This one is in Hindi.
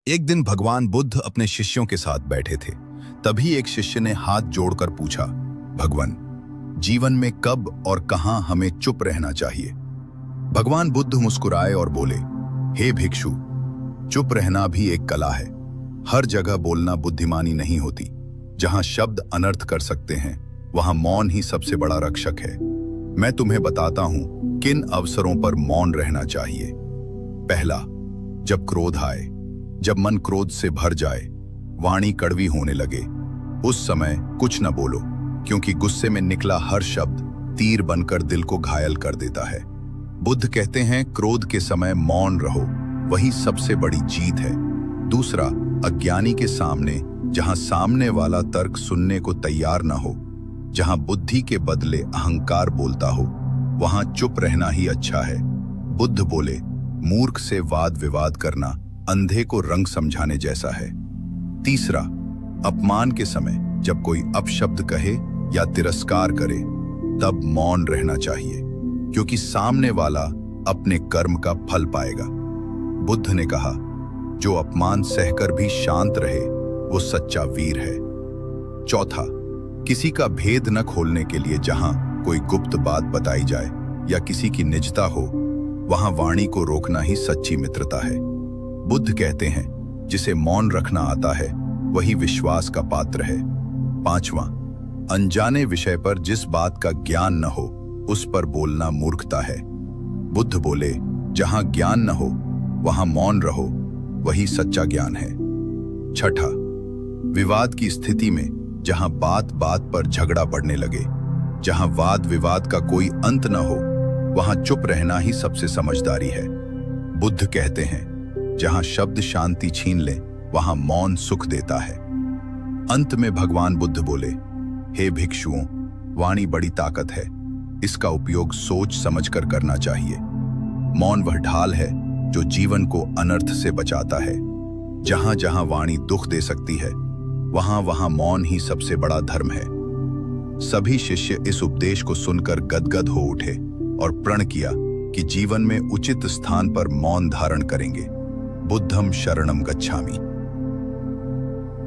एक दिन भगवान बुद्ध अपने शिष्यों के साथ बैठे थे। तभी एक शिष्य ने हाथ जोड़कर पूछा, भगवान, जीवन में कब और कहां हमें चुप रहना चाहिए? भगवान बुद्ध मुस्कुराए और बोले, हे भिक्षु, चुप रहना भी एक कला है। हर जगह बोलना बुद्धिमानी नहीं होती। जहां शब्द अनर्थ कर सकते हैं, वहां मौन ही सबसे बड़ा रक्षक है। मैं तुम्हें बताता हूं किन अवसरों पर मौन रहना चाहिए। पहला, जब क्रोध आए, जब मन क्रोध से भर जाए, वाणी कड़वी होने लगे, उस समय कुछ न बोलो, क्योंकि गुस्से में निकला हर शब्द तीर बनकर दिल को घायल कर देता है। बुद्ध कहते हैं, क्रोध के समय मौन रहो, वही सबसे बड़ी जीत है। दूसरा, अज्ञानी के सामने, जहां सामने वाला तर्क सुनने को तैयार न हो, जहां बुद्धि के बदले अहंकार बोलता हो, वहां चुप रहना ही अच्छा है। बुद्ध बोले, मूर्ख से वाद विवाद करना अंधे को रंग समझाने जैसा है। तीसरा, अपमान के समय, जब कोई अपशब्द कहे या तिरस्कार करे, तब मौन रहना चाहिए, क्योंकि सामने वाला अपने कर्म का फल पाएगा। बुद्ध ने कहा, जो अपमान सहकर भी शांत रहे, वो सच्चा वीर है। चौथा, किसी का भेद न खोलने के लिए जहां कोई गुप्त बात बताई जाए या किसी की निजता हो, वहां वाणी को रोकना ही सच्ची मित्रता है। बुद्ध कहते हैं, जिसे मौन रखना आता है, वही विश्वास का पात्र है। पांचवां, अनजाने विषय पर जिस बात का ज्ञान न हो, उस पर बोलना मूर्खता है। बुद्ध बोले, जहां ज्ञान न हो, वहां मौन रहो, वही सच्चा ज्ञान है। छठा, विवाद की स्थिति में, जहां बात बात पर झगड़ा बढ़ने लगे, जहां वाद विवाद का कोई अंत न हो, वहां चुप रहना ही सबसे समझदारी है। बुद्ध कहते हैं, जहां शब्द शांति छीन ले, वहां मौन सुख देता है। अंत में भगवान बुद्ध बोले, हे भिक्षुओं, वाणी बड़ी ताकत है, इसका उपयोग सोच समझकर करना चाहिए। मौन वह ढाल है जो जीवन को अनर्थ से बचाता है। जहां जहां वाणी दुख दे सकती है, वहां वहां मौन ही सबसे बड़ा धर्म है। सभी शिष्य इस उपदेश को सुनकर गदगद हो उठे और प्रण किया कि जीवन में उचित स्थान पर मौन धारण करेंगे। बुद्धं शरणं गच्छामि।